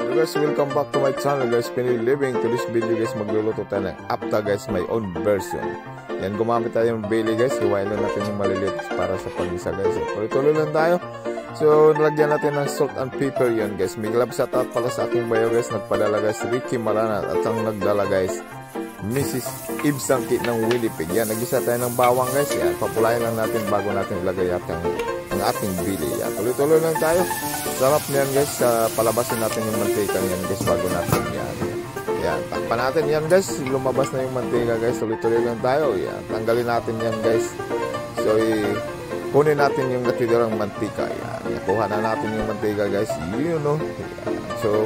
Hello guys, welcome back to my channel guys, Pinoy Living. To this video guys, magluluto tayo ng apta guys, my own version. Yan, gumamit tayo ng Bailey guys, hiwain lang natin yung maliliit para sa pag-isa guys. Tuloy-tuloy lang tayo. So, nalagyan natin ng salt and pepper yan guys. May glove sa tat pala sa aking bayo guys, nagpadala guys, Ricky Maranat. At ang nagdala guys, Mrs. Eve Sangkit ng Winnipeg. Yan, nagisa tayo ng bawang guys. Yan, papulayan lang natin bago natin ilagay ang ating Bailey. Yan, tuloy-tuloy lang tayo. Sarap niyan guys, palabasin natin yung mantika niyan guys bago natin yan. Yan, takpan natin yan guys, lumabas na yung mantika guys, tuloy-tuloy lang tayo. Yan, tanggalin natin yan guys. So, kunin natin yung natitirang mantika. Yan, kuha na natin yung mantika guys. Yun know. So,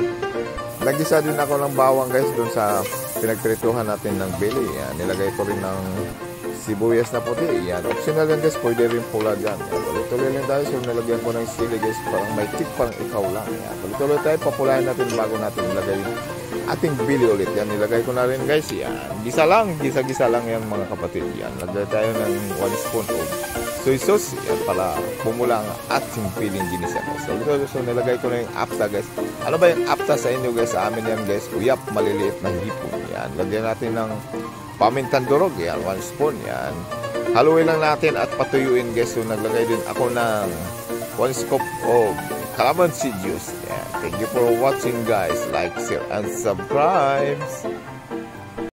nagisa din ako ng bawang guys dun sa pinagprituhan natin ng Bailey. Yan, nilagay ko rin ng sibuyas na puti. Yan, optional yan guys, pwede rin pula dyan. Yan, tuloy-tuloy lang tayo. So, nalagyan ko ng sili guys, parang may tip, parang ikaw lang. Yan, tuloy-tuloy tayo, papulayan natin bago natin ilagay ating Bailey ulit. Yan, nilagay ko na rin guys. Yan, gisa lang, gisa-gisa lang yan mga kapatid. Yan, lagay tayo ng 1 spoon of soy sauce. Yan, para pumula ang ating Bailey ginisa guys. So, nilagay ko na yung apta guys. Ano ba yung apta sa inyo guys? Sa amin yan guys, uyap, maliliit na hipon. Yan, lagyan natin ng pamintang durog, yan, 1 spoon, yan. Haluin lang natin at patuyuin guys. So, naglagay din ako ng 1 scoop of calamansi juice. Yan. Thank you for watching guys. Like, share, and subscribe.